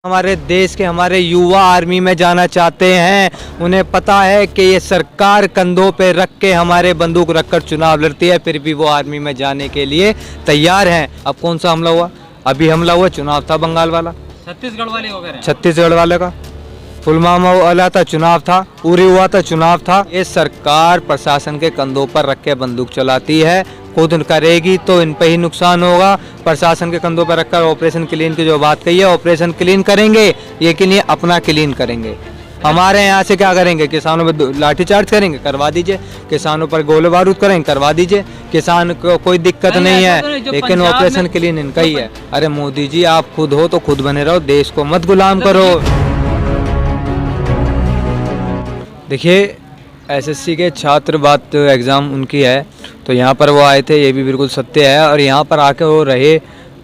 हमारे देश के हमारे युवा आर्मी में जाना चाहते हैं। उन्हें पता है कि ये सरकार कंधों पे रख के हमारे बंदूक रखकर चुनाव लड़ती है, फिर भी वो आर्मी में जाने के लिए तैयार हैं। अब कौन सा हमला हुआ? अभी हमला हुआ, चुनाव था बंगाल वाला, छत्तीसगढ़ वाले हो गए, छत्तीसगढ़ वाले का पुलवामा वाला था, चुनाव था, उरी हुआ था, चुनाव था। ये सरकार प्रशासन के कंधों पर रख के बंदूक चलाती है, खुद करेगी तो इन पे ही नुकसान होगा। प्रशासन के कंधों पर रखकर ऑपरेशन क्लीन की जो बात कही है, ऑपरेशन क्लीन करेंगे, लेकिन ये अपना क्लीन करेंगे। हमारे यहाँ से क्या करेंगे? किसानों पर लाठीचार्ज करेंगे, करवा दीजिए। किसानों पर गोले बारूद करेंगे, करवा दीजिए। किसान को कोई दिक्कत नहीं है, लेकिन ऑपरेशन क्लीन इनका ही है। अरे मोदी जी, आप खुद हो तो खुद बने रहो, देश को मत गुलाम करो। देखिए, एसएससी के छात्र बात एग्ज़ाम उनकी है, तो यहाँ पर वो आए थे, ये भी बिल्कुल सत्य है। और यहाँ पर आके वो रहे।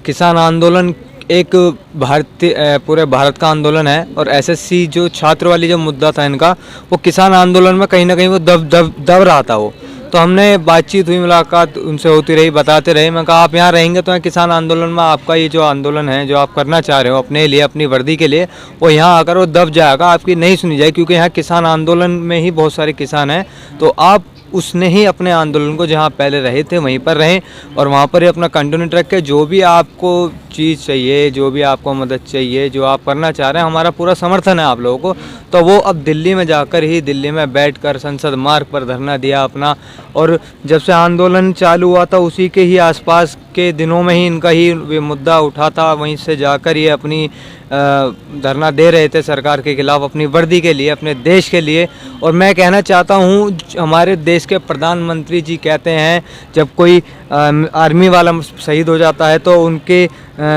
किसान आंदोलन एक भारतीय पूरे भारत का आंदोलन है, और एसएससी जो छात्र वाली जो मुद्दा था इनका, वो किसान आंदोलन में कहीं ना कहीं वो दब रहा था वो। तो हमने बातचीत हुई, मुलाकात उनसे होती रही, बताते रहे। मैं कहा आप यहाँ रहेंगे तो किसान आंदोलन में आपका ये जो आंदोलन है, जो आप करना चाह रहे हो अपने लिए, अपनी वर्दी के लिए, वो यहाँ आकर वो दब जाएगा, आपकी नहीं सुनी जाएगी। क्योंकि यहाँ किसान आंदोलन में ही बहुत सारे किसान हैं, तो आप उसने ही अपने आंदोलन को जहाँ पहले रहे थे वहीं पर रहें, और वहाँ पर ही अपना कंटिन्यूटी रखें। जो भी आपको चीज़ चाहिए, जो भी आपको मदद चाहिए, जो आप करना चाह रहे हैं, हमारा पूरा समर्थन है आप लोगों को। तो वो अब दिल्ली में जाकर ही, दिल्ली में बैठकर संसद मार्ग पर धरना दिया अपना। और जब से आंदोलन चालू हुआ था, उसी के ही आसपास के दिनों में ही इनका ही मुद्दा उठा था। वहीं से जाकर ये अपनी धरना दे रहे थे सरकार के खिलाफ, अपनी वर्दी के लिए, अपने देश के लिए। और मैं कहना चाहता हूँ, हमारे देश के प्रधानमंत्री जी कहते हैं जब कोई आर्मी वाला शहीद हो जाता है तो उनके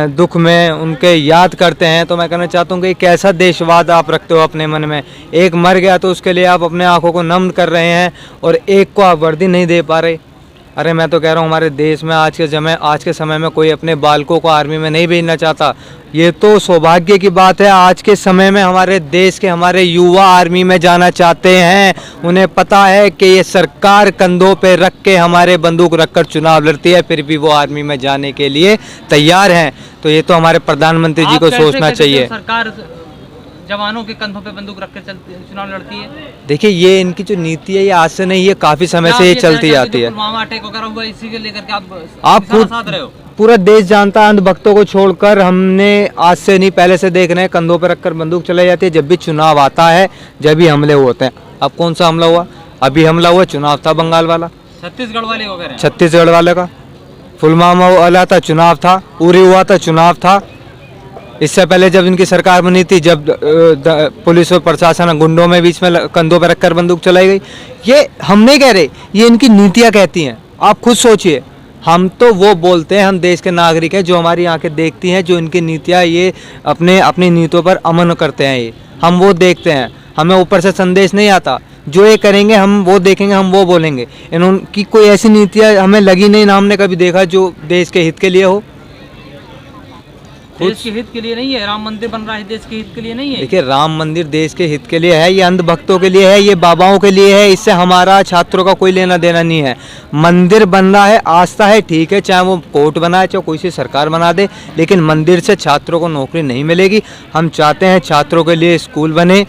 दुख में उनके याद करते हैं। तो मैं कहना चाहता हूँ कि कैसा देशवाद आप रखते हो अपने मन में। एक मर गया तो उसके लिए आप अपने आंखों को नम कर रहे हैं, और एक को आप वर्दी नहीं दे पा रहे। अरे मैं तो कह रहा हूँ, हमारे देश में आज के समय में कोई अपने बालकों को आर्मी में नहीं भेजना चाहता। ये तो सौभाग्य की बात है, आज के समय में हमारे देश के हमारे युवा आर्मी में जाना चाहते हैं। उन्हें पता है कि ये सरकार कंधों पे रख के हमारे बंदूक रखकर चुनाव लड़ती है, फिर भी वो आर्मी में जाने के लिए तैयार हैं। तो ये तो हमारे प्रधानमंत्री जी को सोचना चाहिए। सरकार जवानों के कंधों पे बंदूक रख कर चुनाव लड़ती है। देखिए, ये इनकी जो नीति है, ये आज से नहीं, ये काफी समय से ये चलती आती है। पुलवामा अटैक वगैरह हुआ, इसी के लेकर के आप साथ रहे हो। पूरा देश जानता है, अंधभक्तों को छोड़कर। हमने आज से नहीं, पहले से देख रहे हैं, कंधों पर रखकर बंदूक चलाई जाती है जब भी चुनाव आता है, जब भी हमले होते हैं। अब कौन सा हमला हुआ? अभी हमला हुआ, चुनाव था बंगाल वाला, छत्तीसगढ़ वाले हो गए, छत्तीसगढ़ वाले का पुलवामा वाला था, चुनाव था, उरी हुआ था, चुनाव था। इससे पहले जब इनकी सरकार बनी थी, जब पुलिस और प्रशासन गुंडों में बीच में कंधों पर रखकर बंदूक चलाई गई। ये हम नहीं कह रहे, ये इनकी नीतियां कहती हैं। आप खुद सोचिए, हम तो वो बोलते हैं, हम देश के नागरिक हैं, जो हमारी आंखें देखती हैं, जो इनकी नीतियां, ये अपनी नीतियों पर अमन करते हैं। ये हम वो देखते हैं, हमें ऊपर से संदेश नहीं आता। जो ये करेंगे हम वो देखेंगे, हम वो बोलेंगे। इनकी कोई ऐसी नीतियाँ हमें लगी नहीं, ना हमने कभी देखा जो देश के हित के लिए हो। देश के हित के लिए नहीं है, राम मंदिर बन रहा है, देश के हित के लिए नहीं है। देखिए, राम मंदिर देश के हित के लिए है, ये अंधभक्तों के लिए है, ये बाबाओं के लिए है। इससे हमारा छात्रों का कोई लेना देना नहीं है। मंदिर बन रहा है, आस्था है, ठीक है, चाहे वो कोर्ट बनाए, चाहे कोई सी सरकार बना दे, लेकिन मंदिर से छात्रों को नौकरी नहीं मिलेगी। हम चाहते हैं छात्रों के लिए स्कूल बने,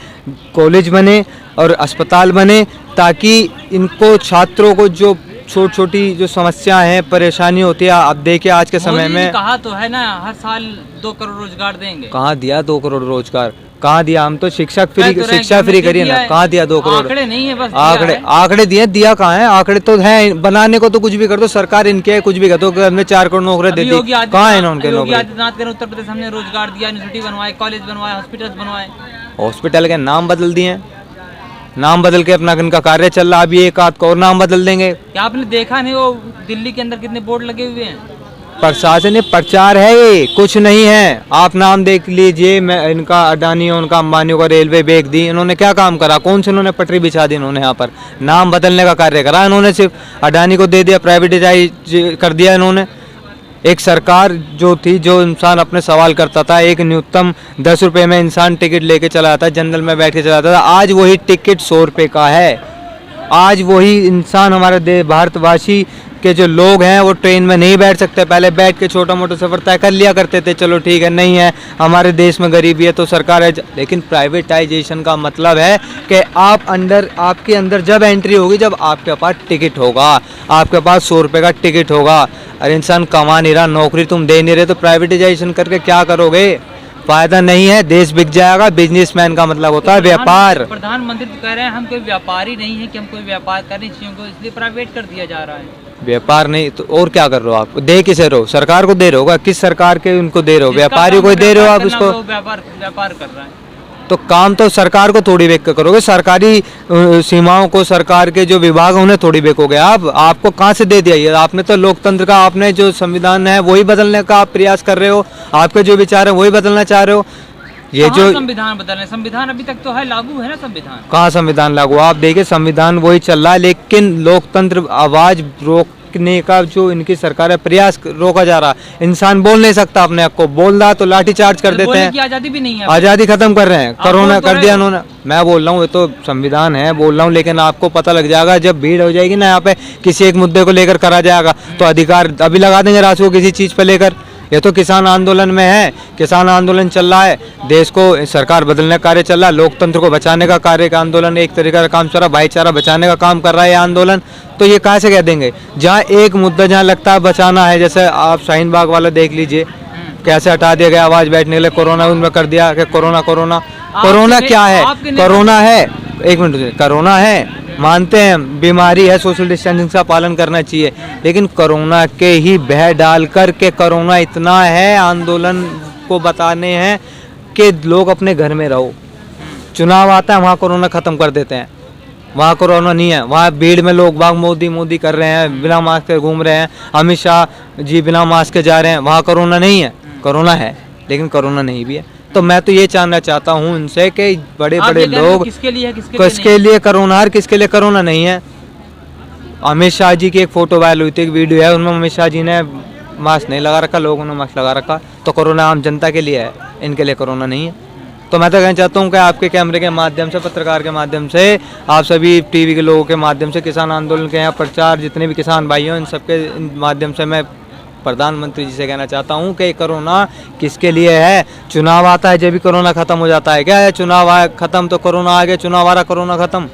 कॉलेज बने और अस्पताल बने, ताकि इनको छात्रों को जो छोटी छोटी जो समस्या है, परेशानी होती है। अब देखिए, आज के समय में कहा तो है ना, हर साल 2 करोड़ रोजगार देंगे। कहाँ दिया 2 करोड़ रोजगार? कहाँ दिया? हम तो शिक्षा फ्री करिए ना, कहाँ दिया 2 करोड़? आंकड़े नहीं है, बस आंकड़े दिए, दिया कहाँ है? आंकड़े तो हैं, बनाने को तो कुछ भी कर दो, सरकार इनके है, कुछ भी कर दो, हमें 4 करोड़ नौकरी दे दी, कहाँ है उनके नौकरी? आदित्यनाथ ने उत्तर प्रदेश हमने रोजगार दिया, यूनिवर्सिटी बनवाए, कॉलेज बनवाए, हॉस्पिटल बनवाए। हॉस्पिटल के नाम बदल दिए, नाम बदल के अपना इनका कार्य चल रहा। अभी एक आध और नाम बदल देंगे। क्या आपने देखा नहीं, वो दिल्ली के अंदर कितने बोर्ड लगे हुए हैं? प्रशासनिक प्रचार है, ये कुछ नहीं है। आप नाम देख लीजिए, मैं इनका अडानी, उनका अंबानी का रेलवे बेच दी। इन्होंने क्या काम करा? कौन से इन्होंने पटरी बिछा दी? इन्होंने यहाँ पर नाम बदलने का कार्य करा। इन्होंने सिर्फ अडानी को दे दिया, प्राइवेटाइज कर दिया इन्होंने। एक सरकार जो थी, जो इंसान अपने सवाल करता था, एक न्यूनतम 10 रुपये में इंसान टिकट लेके चला जाता, जनरल में बैठ के चला जाता था। आज वही टिकट 100 रुपये का है। आज वही इंसान हमारे भारतवासी के जो लोग हैं वो ट्रेन में नहीं बैठ सकते। पहले बैठ के छोटा मोटा सफ़र तय कर लिया करते थे, चलो ठीक है, नहीं है हमारे देश में गरीबी है तो सरकार है। लेकिन प्राइवेटाइजेशन का मतलब है कि आपके अंदर जब एंट्री होगी, जब आपके पास टिकट होगा, आपके पास 100 रुपये का टिकट होगा। अरे इंसान कमा नहीं रहा, नौकरी तुम दे नहीं रहे, तो प्राइवेटाइजेशन करके क्या करोगे? फायदा नहीं है, देश बिक जाएगा। बिजनेसमैन का मतलब होता है व्यापार। प्रधानमंत्री तो कह रहे हैं हम कोई व्यापारी नहीं है कि हम कोई व्यापार करने चाहिए को, इसलिए प्राइवेट कर दिया जा रहा है। व्यापार नहीं तो और क्या कर रहे हो आप? दे किसे रहो? सरकार को दे रहे हो? किस सरकार के उनको दे रहे हो? व्यापारी को दे रहे हो आप उसको? व्यापार कर रहा है तो काम तो सरकार को थोड़ी बेक करोगे, सरकारी सीमाओं को, सरकार के जो विभाग हैं उन्हें थोड़ी बेकोगे आप। आपको कहाँ से दे दिया ये? आपने तो लोकतंत्र का, आपने जो संविधान है वही बदलने का आप प्रयास कर रहे हो, आपके जो विचार है वही बदलना चाह रहे हो। ये जो संविधान बदलने, संविधान अभी तक तो है, लागू है ना संविधान। कहाँ संविधान लागू? आप देखिए संविधान वही चल रहा है, लेकिन लोकतंत्र आवाज रोकने का जो इनकी सरकार है प्रयास रोका जा रहा है। इंसान बोल नहीं सकता अपने आप को, बोल रहा तो लाठीचार्ज कर देते हैं। आजादी भी नहीं है, आजादी खत्म कर रहे हैं, कोरोना कर दिया उन्होंने। मैं बोल रहा हूँ ये तो संविधान है, बोल रहा हूँ, लेकिन आपको पता लग जाएगा जब भीड़ हो जाएगी ना यहाँ पे, किसी एक मुद्दे को लेकर करा जाएगा तो अधिकार अभी लगा देंगे राशि को किसी चीज पे लेकर। ये तो किसान आंदोलन में है, किसान आंदोलन चल रहा है, देश को सरकार बदलने का कार्य चल रहा है, लोकतंत्र को बचाने का कार्य का आंदोलन एक तरीका का काम चल रहा है, भाईचारा बचाने का काम कर रहा है ये आंदोलन। तो ये कहाँ से कह देंगे? जहाँ एक मुद्दा जहाँ लगता है बचाना है, जैसे आप शाहीन बाग वाला देख लीजिए, कैसे हटा दिया गया आवाज बैठने के लिए, कोरोना उनमें कर दिया कि कोरोना क्या है? कोरोना है, एक मिनट, कोरोना है मानते हैं, बीमारी है, सोशल डिस्टेंसिंग का पालन करना चाहिए, लेकिन कोरोना के ही बह डाल कर के कोरोना इतना है, आंदोलन को बताने हैं कि लोग अपने घर में रहो। चुनाव आता है वहाँ कोरोना खत्म कर देते हैं, वहाँ कोरोना नहीं है, वहाँ भीड़ में लोग बाग मोदी कर रहे हैं, बिना मास्क के घूम रहे हैं, अमित शाह जी बिना मास्क के जा रहे हैं, वहाँ कोरोना नहीं है। कोरोना है लेकिन कोरोना नहीं भी है। तो मैं तो ये जानना चाहता हूँ उनसे कि बड़े बड़े लोग किसके लिए कोरोना है, किसके लिए कोरोना नहीं है। अमित शाह जी की एक फोटो वायरल हुई थी, एक वीडियो है, उनमें अमित शाह जी ने मास्क नहीं लगा रखा, लोगों ने मास्क लगा रखा। तो कोरोना आम जनता के लिए है, इनके लिए कोरोना नहीं है। तो मैं तो कहना चाहता हूँ कि आपके कैमरे के माध्यम से, पत्रकार के माध्यम से, आप सभी टीवी के लोगों के माध्यम से, किसान आंदोलन के यहाँ प्रचार, जितने भी किसान भाई हैं, इन सबके माध्यम से मैं प्रधानमंत्री जी से कहना चाहता हूँ कि कोरोना किसके लिए है? चुनाव आता है जब भी कोरोना खत्म हो जाता है क्या है? चुनाव आया खत्म तो कोरोना आ गया, चुनाव आ रहा कोरोना खत्म।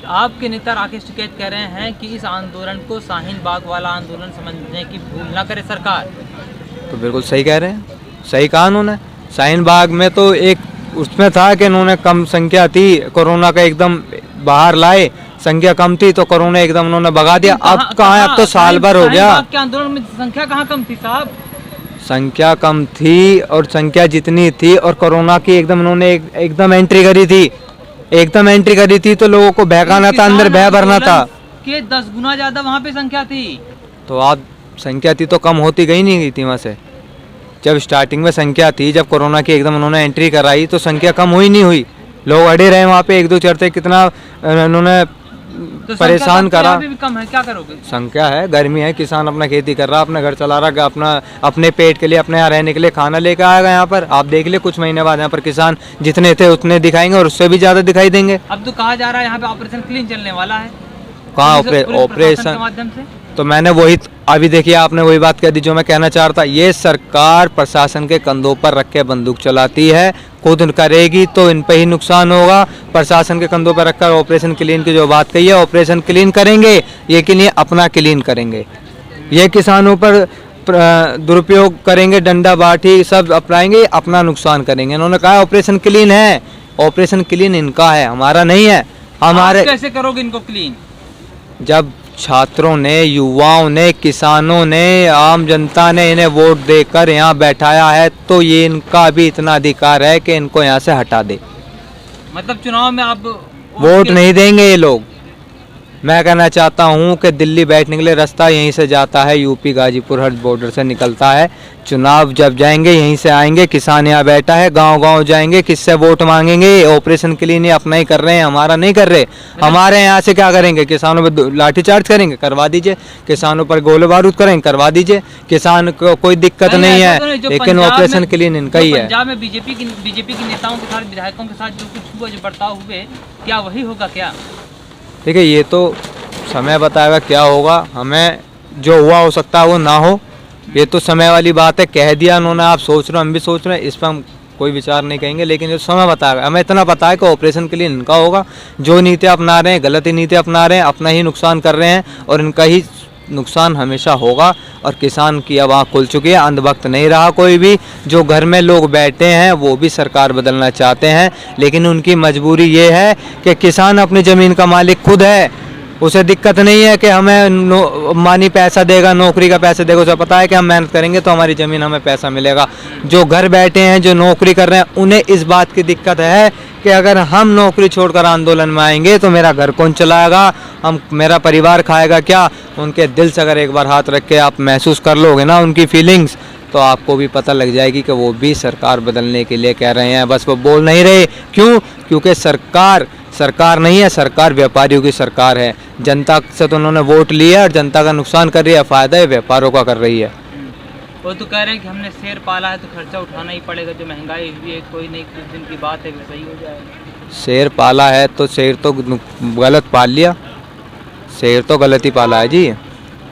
आपके नेता राकेश टिकैत कह रहे हैं कि इस आंदोलन को शाहीन बाग वाला आंदोलन समझने की भूल ना करे सरकार। तो बिल्कुल सही कह रहे हैं, सही कहा उन्होंने। शाहीन बाग में तो एक उसमें था कि इन्होंने कम संख्या थी, कोरोना का एकदम बाहर लाए, संख्या कम थी तो कोरोना एकदम उन्होंने भगा दिया। अब कहाँ है? अब तो साल भर हो गया। के आंदोलन में संख्या कहाँ कम थी साहब? संख्या कम थी, और संख्या जितनी थी और कोरोना की एकदम उन्होंने एकदम एंट्री करी थी, एकदम एंट्री करी थी, तो लोगों को बहकाना था, अंदर बह भरना था। कि 10 गुना ज्यादा वहाँ पे संख्या थी। तो आप संख्या थी तो कम होती गई नहीं गई थी वहाँ से? जब स्टार्टिंग में संख्या थी, जब कोरोना की एकदम उन्होंने एंट्री कराई तो संख्या कम हुई नहीं हुई, लोग अड़े रहे वहाँ पे, 1-2 चढ़ते, कितना उन्होंने तो परेशान करा। भी कम है, क्या करोगे? संख्या है, गर्मी है, किसान अपना खेती कर रहा, अपना घर चला रहा, अपने पेट के लिए, अपने यहाँ रहने के लिए खाना लेकर आएगा यहाँ पर। आप देख ले कुछ महीने बाद यहाँ पर किसान जितने थे उतने दिखाएंगे और उससे भी ज्यादा दिखाई देंगे। अब तो कहा जा रहा है यहाँ पे ऑपरेशन क्लीन चलने वाला है। कहाँ ऑपरेशन के माध्यम से? तो मैंने वही अभी देखिए, आपने वही बात कह दी जो मैं कहना चाह रहा था। ये सरकार प्रशासन के कंधों पर रख के बंदूक चलाती है, खुद करेगी तो इन पे ही नुकसान होगा। प्रशासन के कंधों पर रखकर ऑपरेशन क्लीन की जो बात कही है, ऑपरेशन क्लीन करेंगे, ये के लिए अपना क्लीन करेंगे, ये किसानों पर दुरुपयोग करेंगे, डंडा बाठी सब अपनाएंगे, अपना नुकसान करेंगे। इन्होंने कहा ऑपरेशन क्लीन है, ऑपरेशन क्लीन इनका है, हमारा नहीं है। हमारे कैसे करोगे इनको क्लीन? जब छात्रों ने, युवाओं ने, किसानों ने, आम जनता ने इन्हें वोट देकर यहाँ बैठाया है, तो ये इनका भी इतना अधिकार है कि इनको यहाँ से हटा दे। मतलब चुनाव में आप वोट नहीं देंगे ये लोग। मैं कहना चाहता हूँ कि दिल्ली बैठने के लिए रास्ता यहीं से जाता है, यूपी गाजीपुर हर बॉर्डर से निकलता है। चुनाव जब जाएंगे यहीं से आएंगे, किसान यहाँ बैठा है, गांव-गांव जाएंगे, किससे वोट मांगेंगे? ऑपरेशन के लिए नहीं अपना ही कर रहे हैं, हमारा नहीं कर रहे। हमारे यहाँ से क्या करेंगे? किसानों पर लाठीचार्ज करेंगे, करवा दीजिए। किसानों पर गोले बारूद करेंगे, करवा दीजिए। किसान को कोई दिक्कत नहीं है, लेकिन ऑपरेशन के लिए इनका ही है। पंजाब में बीजेपी के नेताओं के साथ, विधायकों के साथ जो कुछ हुआ, जो बर्ताव हुए, क्या वही होगा क्या? देखिए ये तो समय बताएगा क्या होगा। हमें जो हुआ हो सकता है वो ना हो, ये तो समय वाली बात है। कह दिया उन्होंने, आप सोच रहे हो, हम भी सोच रहे हैं, इस पर हम कोई विचार नहीं करेंगे, लेकिन जो समय बताएगा। हमें इतना पता है कि ऑपरेशन के लिए इनका होगा, जो नीतियाँ अपना रहे हैं गलत ही नीतियाँ अपना रहे हैं, अपना ही नुकसान कर रहे हैं और इनका ही नुकसान हमेशा होगा। और किसान की अब आँख खुल चुकी है, अंधभक्त नहीं रहा कोई भी। जो घर में लोग बैठे हैं वो भी सरकार बदलना चाहते हैं, लेकिन उनकी मजबूरी ये है कि किसान अपनी ज़मीन का मालिक खुद है, उसे दिक्कत नहीं है कि हमें मानी पैसा देगा, नौकरी का पैसा देगा। उसे पता है कि हम मेहनत करेंगे तो हमारी ज़मीन हमें पैसा मिलेगा। जो घर बैठे हैं, जो नौकरी कर रहे हैं, उन्हें इस बात की दिक्कत है कि अगर हम नौकरी छोड़कर आंदोलन में आएंगे तो मेरा घर कौन चलाएगा, मेरा परिवार खाएगा क्या। उनके दिल से अगर एक बार हाथ रख के आप महसूस कर लोगे ना उनकी फीलिंग्स, तो आपको भी पता लग जाएगी कि वो भी सरकार बदलने के लिए कह रहे हैं, बस वो बोल नहीं रहे। क्यों? क्योंकि सरकार नहीं है, सरकार व्यापारियों की सरकार है। जनता से तो उन्होंने वोट लिया और जनता का नुकसान कर रही है, फ़ायदा है व्यापारों का कर रही है। वो तो कह रहे हैं कि हमने शेर पाला है तो खर्चा उठाना ही पड़ेगा, जो महंगाई हुई है कोई नहीं, कुछ दिन की बात है वो सही हो जाएगा। शेर पाला है तो शेर तो गलत पाल लिया, शेर तो गलत ही पाला है जी।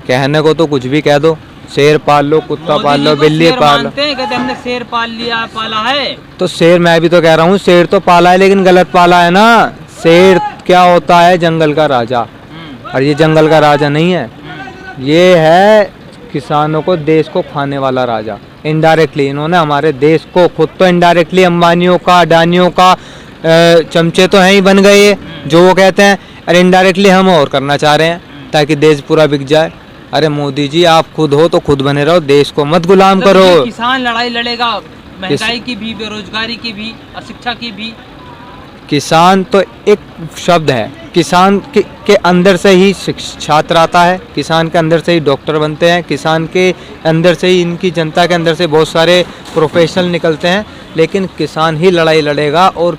कहने को तो कुछ भी कह दो, शेर पाल लो, कुत्ता पाल लो, बिल्ली पाल लो, कहते हमने शेर पाला है। तो शेर, मैं भी तो कह रहा हूँ शेर तो पाला है लेकिन गलत पाला है ना। शेर क्या होता है? जंगल का राजा, और ये जंगल का राजा नहीं है, ये है किसानों को, देश को खाने वाला राजा। इनडायरेक्टली इन्होंने हमारे देश को, खुद तो इनडायरेक्टली अंबानियों का, अडानियों का चमचे तो हैं ही बन गए जो वो कहते हैं, और इनडायरेक्टली हम और करना चाह रहे हैं ताकि देश पूरा बिक जाए। अरे मोदी जी, आप खुद हो तो खुद बने रहो, देश को मत गुलाम करो। किसान लड़ाई लड़ेगा, महंगाई की भी, बेरोजगारी की भी, अशिक्षा की भी। किसान तो एक शब्द है, किसान के अंदर से ही छात्र आता है, किसान के अंदर से ही डॉक्टर बनते हैं, किसान के अंदर से ही, इनकी जनता के अंदर से बहुत सारे प्रोफेशनल निकलते हैं। लेकिन किसान ही लड़ाई लड़ेगा और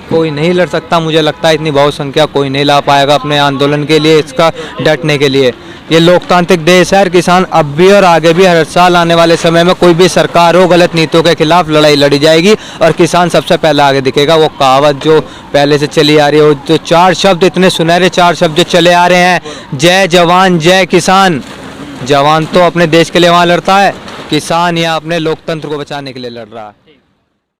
कोई नहीं लड़ सकता। मुझे लगता है इतनी बहुसंख्या कोई नहीं ला पाएगा अपने आंदोलन के लिए, इसका डटने के लिए। ये लोकतांत्रिक देश है और किसान अब भी और आगे भी हर साल आने वाले समय में कोई भी सरकार हो, गलत नीतियों के खिलाफ लड़ाई लड़ी जाएगी और किसान सबसे पहले आगे दिखेगा। वो कहावत जो पहले से चली आ रही है, जो 4 शब्द, इतने सुनहरे 4 शब्द जो चले आ रहे हैं, जय जवान जय किसान। जवान तो अपने देश के लिए वहाँ लड़ता है, किसान यहाँ अपने लोकतंत्र को बचाने के लिए लड़ रहा है।